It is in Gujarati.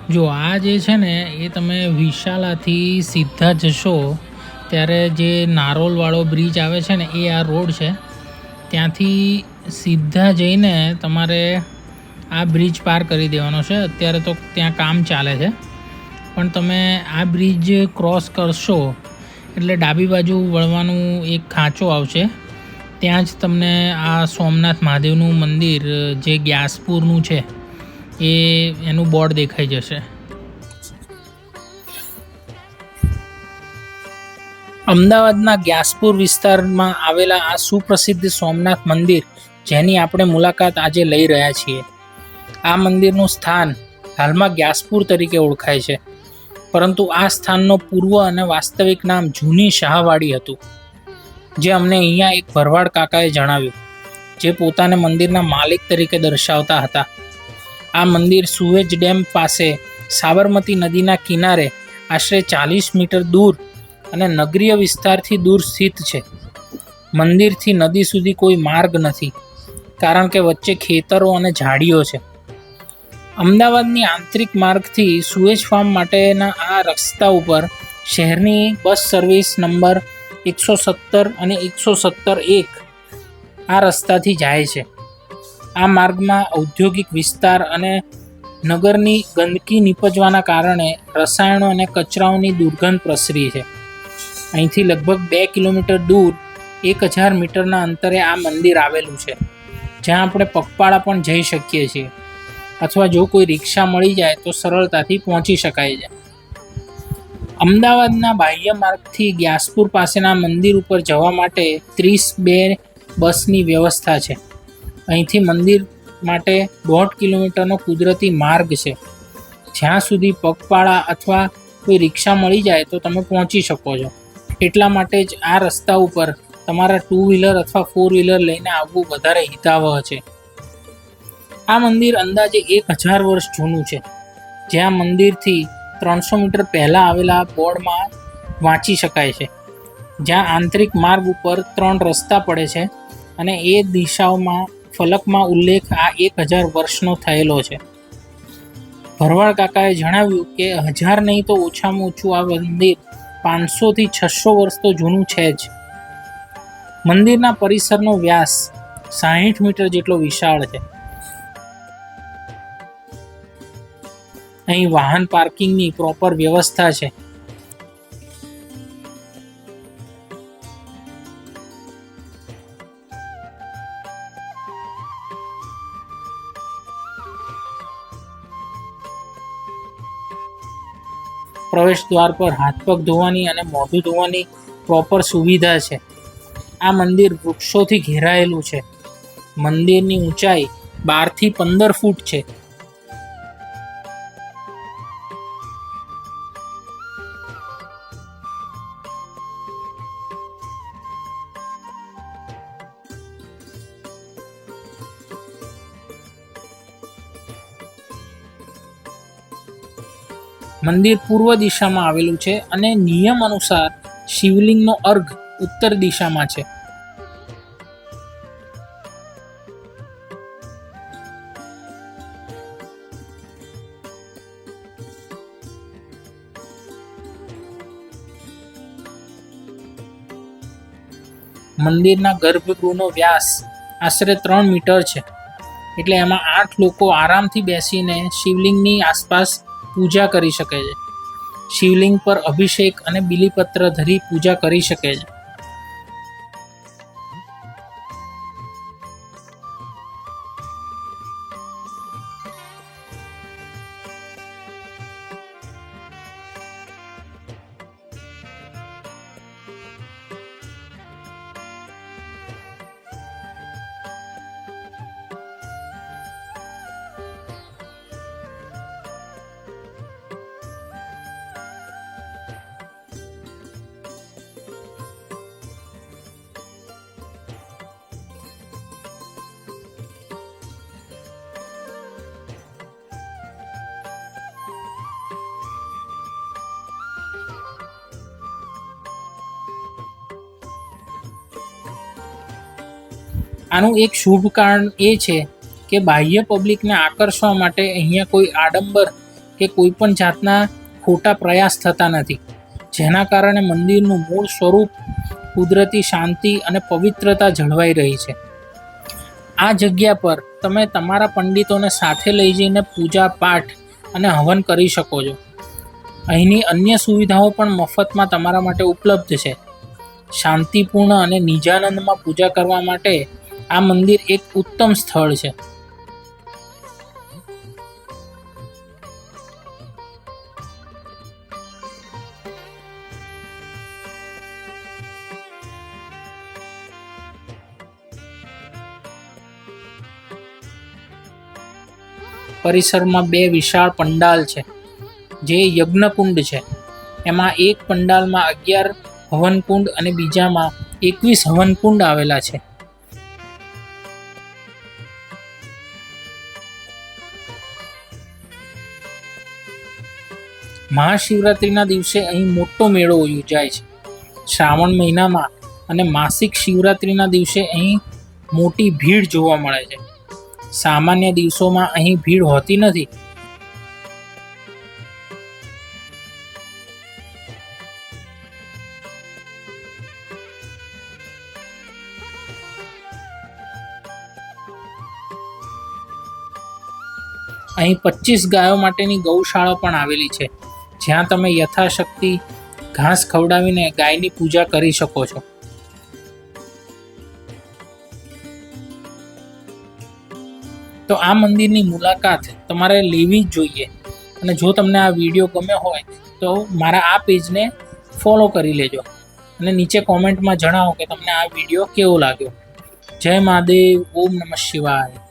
જો આ જે છે ને એ તમે વિશાલાથી સીધા જશો ત્યારે જે નારોલવાળો બ્રિજ આવે છે ને એ આ રોડ છે. ત્યાંથી સીધા જઈને તમારે આ બ્રિજ પાર કરી દેવાનો છે. અત્યારે તો ત્યાં કામ ચાલે છે, પણ તમે આ બ્રિજ ક્રોસ કરશો એટલે ડાબી બાજુ વળવાનું એક ખાંચો આવશે. ત્યાં જ તમને આ સોમનાથ મહાદેવનું મંદિર જે ગ્યાસપુરનું છે એનું બોર્ડ દેખાઈ જશે. અમદાવાદના ગ્યાસપુર વિસ્તારમાં આવેલા આ સુપ્રસિદ્ધ સોમનાથ મંદિર જેની આપણે મુલાકાત આજે લઈ રહ્યા છીએ. આ મંદિરનું સ્થાન હાલમાં ગ્યાસપુર તરીકે ઓળખાય છે, પરંતુ આ સ્થાનનો પૂર્વ અને વાસ્તવિક નામ જૂની શાહવાડી હતું, જે અમને અહીંયા એક ભરવાડ કાકાએ જણાવ્યું, જે પોતાને મંદિરના માલિક તરીકે દર્શાવતા હતા. આ મંદિર સુએજ ડેમ પાસે સાબરમતી નદીના કિનારે આશરે 40 મીટર દૂર અને નગરીય વિસ્તારથી દૂર સ્થિત છે. મંદિરથી નદી સુધી કોઈ માર્ગ નથી, કારણ કે વચ્ચે ખેતરો અને ઝાડીઓ છે. અમદાવાદની આંતરિક માર્ગથી સુએજ ફાર્મ માટેના આ રસ્તા ઉપર શહેરની બસ સર્વિસ નંબર 117 અને 117-1 આ રસ્તાથી જાય છે. આ માર્ગમાં ઔદ્યોગિક વિસ્તાર અને નગરની ગંદકી નીપજવાના કારણે રસાયણો અને કચરાઓની દુર્ગંધ પ્રસરી છે. અહીંથી લગભગ 2 કિલોમીટર દૂર 1000 મીટરના અંતરે આ મંદિર આવેલું છે, જ્યાં આપણે પગપાળા પણ જઈ શકીએ છીએ, અથવા જો કોઈ રિક્ષા મળી જાય તો સરળતાથી પહોંચી શકાય છે. અમદાવાદના બાહ્ય માર્ગથી ગ્યાસપુર પાસેના મંદિર ઉપર જવા માટે 32 બસની વ્યવસ્થા છે. અહીંથી મંદિર માટે 1.5 કિલોમીટરનો કુદરતી માર્ગ છે, જ્યાં સુધી પગપાળા અથવા કોઈ રિક્ષા મળી જાય તો તમે પહોંચી શકો છો. એટલા માટે જ આ રસ્તા ઉપર તમારા 2 વ્હીલર અથવા 4 વ્હીલર લઈને આવવું વધારે હિતાવહ છે. આ મંદિર અંદાજે 1000 વર્ષ જૂનું છે, જ્યાં મંદિરથી 300 મીટર પહેલાં આવેલા બોર્ડમાં વાંચી શકાય છે, જ્યાં આંતરિક માર્ગ ઉપર 3 રસ્તા પડે છે અને એ દિશાઓમાં ફલકમાં ઉલ્લેખ આ 1000 વર્ષનો થયેલો છે. ભરવાડ કાકાએ જણાવ્યું કે 1000 નહીં તો ઓછામાં ઓછું આ મંદિર 500 થી 600 વર્ષ તો જૂનું છે જ. મંદિરના પરિસરનો વ્યાસ 60 મીટર જેટલો વિશાળ છે. અહીં વાહન પાર્કિંગની પ્રોપર વ્યવસ્થા છે. પ્રવેશ દ્વાર પર હાથ પગ ધોવાની અને મોઢું ધોવાની પ્રોપર સુવિધા છે. આ મંદિર વૃક્ષોથી ઘેરાયેલું છે. મંદિરની ઊંચાઈ 12 થી 15 ફૂટ છે. મંદિર પૂર્વ દિશામાં આવેલું છે અને નિયમ અનુસાર શિવલિંગનો અર્ઘ ઉત્તર દિશામાં છે. મંદિરના ગર્ભગૃહનો વ્યાસ આશરે 3 મીટર છે, એટલે એમાં 8 લોકો આરામથી બેસીને શિવલિંગની આસપાસ પૂજા કરી શકે છે. શિવલિંગ પર અભિષેક અને બિલીપત્ર ધરી પૂજા કરી શકે છે. આનું એક શુભ કારણ એ છે કે બાહ્ય પબ્લિકને આકર્ષવા માટે અહીંયા કોઈ આડંબર કે કોઈ પણ જાતના ખોટા પ્રયાસ થતા નથી, જેના કારણે મંદિરનું મૂળ સ્વરૂપ, કુદરતી શાંતિ અને પવિત્રતા જળવાઈ રહી છે. આ જગ્યા પર તમે તમારા પંડિતોને સાથે લઈ જઈને પૂજા પાઠ અને હવન કરી શકો છો. અહીંની અન્ય સુવિધાઓ પણ મફતમાં તમારા માટે ઉપલબ્ધ છે. શાંતિપૂર્ણ અને નિજાનંદમાં પૂજા કરવા માટે આ મંદિર એક ઉત્તમ સ્થળ છે. પરિસરમાં 2 વિશાળ પંડાલ છે, જે યજ્ઞકુંડ છે. એમાં એક પંડાલમાં 11 હવનકુંડ અને બીજામાં 21 હવનકુંડ આવેલા છે. મહાશિવરાત્રિના દિવસે અહીં મોટો મેળો યોજાય છે. શ્રાવણ મહિનામાં અને માસિક શિવરાત્રિના દિવસે અહીં મોટી ભીડ જોવા મળે છે. સામાન્ય દિવસોમાં અહીં ભીડ હોતી નથી. અહીં 25 ગાયો માટેની ગૌશાળા પણ આવેલી છે, જ્યાં તમે યથાશક્તિ ઘાસ ખવડાવીને ગાયની પૂજા કરી શકો છો. તો આ મંદિરની મુલાકાત તમારે લેવી જ જોઈએ. અને જો તમને આ વિડીયો ગમ્યો હોય તો મારા આ પેજને ફોલો કરી લેજો અને નીચે કોમેન્ટમાં જણાવો કે તમને આ વિડીયો કેવો લાગ્યો. જય મહાદેવ. ઓમ નમઃ શિવાય.